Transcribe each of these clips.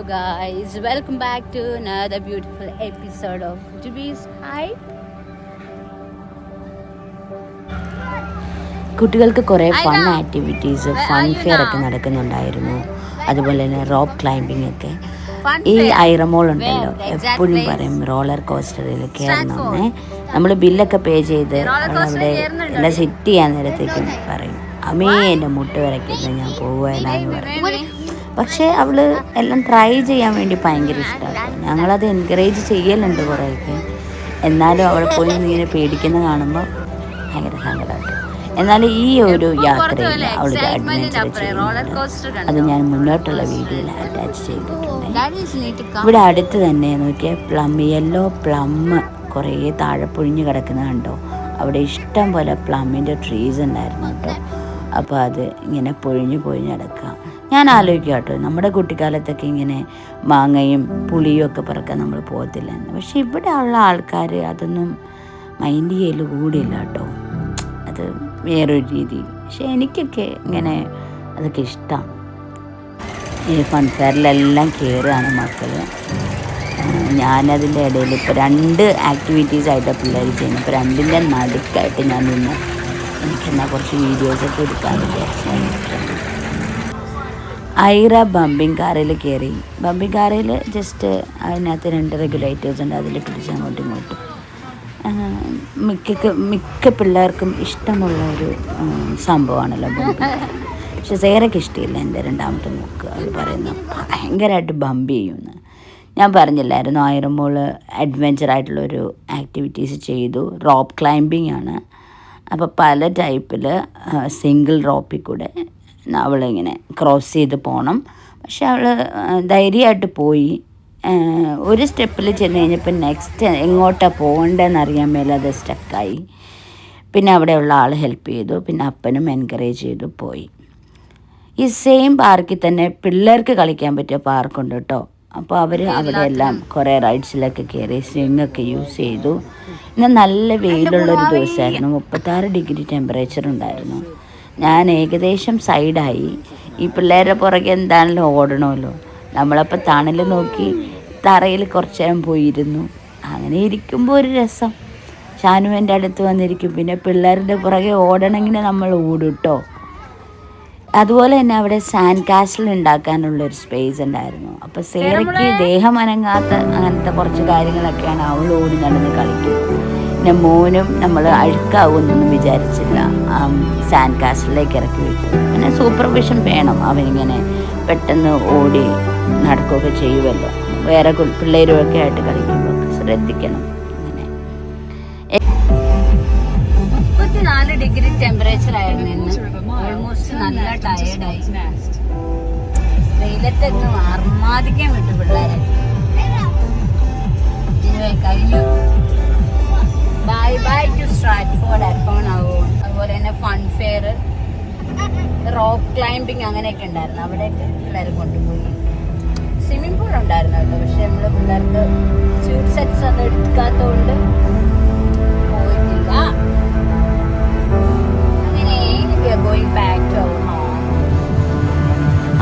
guys, welcome back to another beautiful episode of Juby's Hi. കുട്ടികൾക്ക് കുറേ fun activities fun fair ഒക്കെ നടക്കുന്നുണ്ടായിരുന്നു. അതുപോലെ തന്നെ റോപ്പ് ക്ലൈംബിംഗ് ഒക്കെ. ഈ ഐറമോൾ ഉണ്ടല്ലോ, എപ്പോഴും പറയും റോളർ കോസ്റ്ററിൽ കയറണമെന്ന്. നമ്മൾ ബില്ലൊക്കെ പേ ചെയ്ത് അവിടെ എല്ലാം സെറ്റ് ചെയ്യാൻ നേരത്തേക്കും പറയും, അമ്മേ എൻ്റെ മുട്ട് വരയ്ക്കുന്നത് ഞാൻ പോകുകയെന്ന് പറയും. പക്ഷേ അവൾ എല്ലാം ട്രൈ ചെയ്യാൻ വേണ്ടി ഭയങ്കര ഇഷ്ടമാണ്. ഞങ്ങളത് എൻകറേജ് ചെയ്യലുണ്ട് കുറേയൊക്കെ. എന്നാലും അവൾ പോയി ഇങ്ങനെ പേടിക്കുന്ന കാണുമ്പോൾ ഭയങ്കര സങ്കടമുണ്ട്. എന്നാലും ഈ ഒരു യാത്രയിൽ അവൾക്ക് അഡ്വഞ്ചർ ചെയ്യുന്നുണ്ട്. അത് ഞാൻ മുന്നോട്ടുള്ള വീഡിയോയിൽ അറ്റാച്ച് ചെയ്തിട്ടുണ്ട്. ഇവിടെ അടുത്ത് തന്നെ നോക്കിയാൽ യെല്ലോ പ്ലം കുറേ താഴെ പൊഴിഞ്ഞ് കിടക്കുന്നത് കണ്ടോ. അവിടെ ഇഷ്ടം പോലെ പ്ലമ്മിൻ്റെ ട്രീസ് ഉണ്ടായിരുന്നു കേട്ടോ. അപ്പോൾ അത് ഇങ്ങനെ പൊഴിഞ്ഞ് കിടക്കുക. ഞാൻ ആലോചിക്കുക കേട്ടോ, നമ്മുടെ കുട്ടിക്കാലത്തൊക്കെ ഇങ്ങനെ മാങ്ങയും പുളിയും ഒക്കെ പറക്കാൻ നമ്മൾ പോകത്തില്ലെന്ന്. പക്ഷെ ഇവിടെ ഉള്ള ആൾക്കാർ അതൊന്നും മൈൻഡ് ചെയ്യൽ കൂടിയില്ല കേട്ടോ. അത് വേറൊരു രീതി. പക്ഷെ എനിക്കൊക്കെ ഇങ്ങനെ അതൊക്കെ ഇഷ്ടമാണ്. ഈ ഫൺ ഫെയറിലെല്ലാം കയറുകയാണ് മക്കൾ. ഞാനതിൻ്റെ ഇടയിൽ ഇപ്പോൾ 2 ആക്ടിവിറ്റീസായിട്ടാണ് പിള്ളേർ ചെയ്യുന്നത്. ഇപ്പോൾ 2ൻ്റെ നടുക്കായിട്ട് ഞാൻ നിന്ന് എനിക്കെന്നാൽ കുറച്ച് വീഡിയോസൊക്കെ എടുക്കാൻ വിചാരിച്ചു. ഐറ ബമ്പിങ് കാറിൽ കയറി. ബമ്പിങ് കാറിൽ ജസ്റ്റ് അതിനകത്ത് 2 റെഗുലേറ്റേഴ്സ് ഉണ്ട്, അതിൽ പിടിച്ച് അങ്ങോട്ടും ഇങ്ങോട്ടും. മിക്ക പിള്ളേർക്കും ഇഷ്ടമുള്ള ഒരു സംഭവമാണല്ലോ ബമ്പിങ് കാർ. പക്ഷെ സേറയ്ക്ക് ഇഷ്ടമില്ല. എൻ്റെ 2ാമത്തെ മോക്ക് അത് പറയുന്ന ഭയങ്കരമായിട്ട് ബമ്പ് ചെയ്യുമെന്ന്. ഞാൻ പറഞ്ഞില്ലായിരുന്നു, ഐറമോൾ അഡ്വഞ്ചറായിട്ടുള്ളൊരു ആക്ടിവിറ്റീസ് ചെയ്തു. റോപ്പ് ക്ലൈംബിംഗ് ആണ്. അപ്പോൾ പല ടൈപ്പിൽ സിംഗിൾ റോപ്പിൽ കൂടെ അവളിങ്ങനെ ക്രോസ് ചെയ്ത് പോകണം. പക്ഷെ അവൾ ധൈര്യമായിട്ട് പോയി. ഒരു സ്റ്റെപ്പിൽ ചെന്ന് കഴിഞ്ഞപ്പോൾ നെക്സ്റ്റ് എങ്ങോട്ടാണ് പോകേണ്ടതെന്ന് അറിയാൻ മേലെ അത് സ്റ്റക്കായി. പിന്നെ അവിടെയുള്ള ആൾ ഹെൽപ്പ് ചെയ്തു. പിന്നെ അപ്പനും എൻകറേജ് ചെയ്തു പോയി. ഈ സെയിം പാർക്കിൽ തന്നെ പിള്ളേർക്ക് കളിക്കാൻ പറ്റിയ പാർക്കുണ്ട് കേട്ടോ. അപ്പോൾ അവർ അവിടെ എല്ലാം കുറേ റൈഡ്സിലൊക്കെ കയറി സ്വിങ്ങൊക്കെ യൂസ് ചെയ്തു. ഇന്ന് നല്ല വെയിലുള്ളൊരു ദിവസമായിരുന്നു. 36 ഡിഗ്രി ടെമ്പറേച്ചർ ഉണ്ടായിരുന്നു. ഞാൻ ഏകദേശം സൈഡായി. ഈ പിള്ളേരുടെ പുറകെ എന്താണല്ലോ ഓടണമല്ലോ. നമ്മളപ്പോൾ തണൽ നോക്കി തറയിൽ കുറച്ച് നേരം പോയിരുന്നു. അങ്ങനെ ഇരിക്കുമ്പോൾ ഒരു രസം. ഷാനുവിൻ്റെ അടുത്ത് വന്നിരിക്കും. പിന്നെ പിള്ളേരുടെ പുറകെ ഓടണമെങ്കിൽ നമ്മൾ ഓടും കേട്ടോ. അതുപോലെ തന്നെ അവിടെ സാൻഡ് കാസിൽ ഉണ്ടാക്കാനുള്ളൊരു സ്പേസ് ഉണ്ടായിരുന്നു. അപ്പോൾ സേറയ്ക്ക് ദേഹം അനങ്ങാത്ത അങ്ങനത്തെ കുറച്ച് കാര്യങ്ങളൊക്കെയാണ് അവൾ ഓടി നടന്ന് കളിക്കും. പിന്നെ മോനും നമ്മൾ അഴുക്കാവുമെന്നൊന്നും വിചാരിച്ചില്ല, സാൻഡ് കാസിലേക്ക് ഇറക്കി വിട്ടു. പിന്നെ സൂപ്പർവിഷൻ വേണം. അവനിങ്ങനെ പെട്ടെന്ന് ഓടി നടക്കുകയൊക്കെ ചെയ്യുമല്ലോ. വേറെ പിള്ളേരുമൊക്കെ ആയിട്ട് കളിക്കുമ്പോൾ ശ്രദ്ധിക്കണം. അങ്ങനെ 34 ഡിഗ്രി ടെമ്പറേച്ചർ ആയിരുന്നു ഇന്ന്. ഓൾമോസ്റ്റ് നല്ല ടയേർഡായി. വെയിലത്തെങ്ങ് അർമാദിക്കാൻ വിട്ടു പിള്ളേരെ. കഴിഞ്ഞു. Bye bye to Stratford upon ആവും. അതുപോലെ തന്നെ ഫൺ ഫെയർ, റോപ്പ് ക്ലൈംബിങ് അങ്ങനെയൊക്കെ ഉണ്ടായിരുന്നു. അവിടെയൊക്കെ പിള്ളേർ കൊണ്ടുപോയി. സ്വിമ്മിംഗ് പൂൾ ഉണ്ടായിരുന്നു കേട്ടോ. പക്ഷെ നമ്മൾ പിള്ളേർക്ക് സ്യൂട്ട് സെറ്റ്സ് ഒന്നും എടുക്കാത്തതുകൊണ്ട് പോയിട്ടില്ല. അങ്ങനെ going back to our home.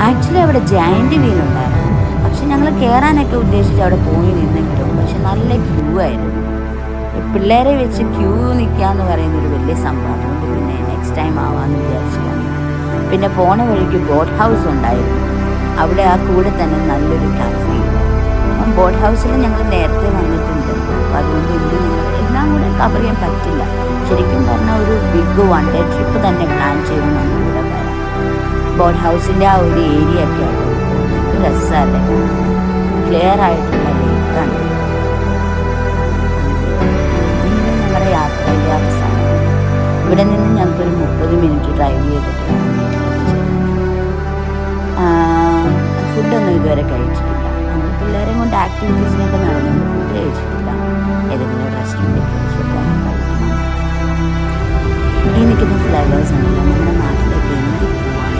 Actually അവിടെ ജയന്റ് വീൽ ഉണ്ടായിരുന്നു. പക്ഷെ ഞങ്ങൾ കയറാനൊക്കെ ഉദ്ദേശിച്ച് അവിടെ പോയി നിന്നെങ്കിലും പക്ഷെ നല്ല ക്യൂ ആയിരുന്നു. പിള്ളേരെ വെച്ച് ക്യൂ നിൽക്കാന്ന് പറയുന്നൊരു വലിയ സംഭവം. അതുകൊണ്ട് പിന്നെ നെക്സ്റ്റ് ടൈം ആവാമെന്ന് വിചാരിച്ചില്ല. പിന്നെ പോണ വഴിക്ക് ബോട്ട് ഹൗസ് ഉണ്ടായിരുന്നു. അവിടെ ആ കൂടെ തന്നെ നല്ലൊരു കാഫേ. ബോട്ട് ഹൗസിൽ ഞങ്ങൾ നേരത്തെ വന്നിട്ടുണ്ട്. അപ്പോൾ അതുകൊണ്ട് എല്ലാം കൂടെ കവർ ചെയ്യാൻ പറ്റില്ല. ശരിക്കും പറഞ്ഞാൽ ഒരു ബിഗ് 1 ഡേ ട്രിപ്പ് തന്നെ പ്ലാൻ ചെയ്ത് നമ്മളിവിടെ വരാം. ബോട്ട് ഹൗസിൻ്റെ ആ ഒരു ഏരിയ ഒക്കെ ആയിട്ട് രസമല്ലേ, ക്ലിയർ ആയിട്ടുള്ള ലേക്കാണ്. ഞങ്ങളുടെ യാത്രയുടെ അവസാനം ഇവിടെ നിന്ന് ഞങ്ങൾക്കൊരു 30 മിനിറ്റ് ഡ്രൈവ് ചെയ്തിട്ട് ഫുഡൊന്നും ഇതുവരെ കഴിച്ചിട്ടില്ല. നമ്മൾ പിള്ളേരെ കൊണ്ട് ആക്ടിവിറ്റീസിനൊക്കെ നടന്നുകൊണ്ട് ഫുഡ് കഴിച്ചിട്ടില്ല. ഏതെങ്കിലും റെസ്റ്റോറൻറ്റിൽ ഫുഡാണ് കഴിക്കണം. ഈ നിൽക്കുന്ന ഫ്ലവേഴ്സ് ഉണ്ടല്ലോ, നമ്മുടെ നാട്ടിലെ ഡെയിലി പൂവാണ്.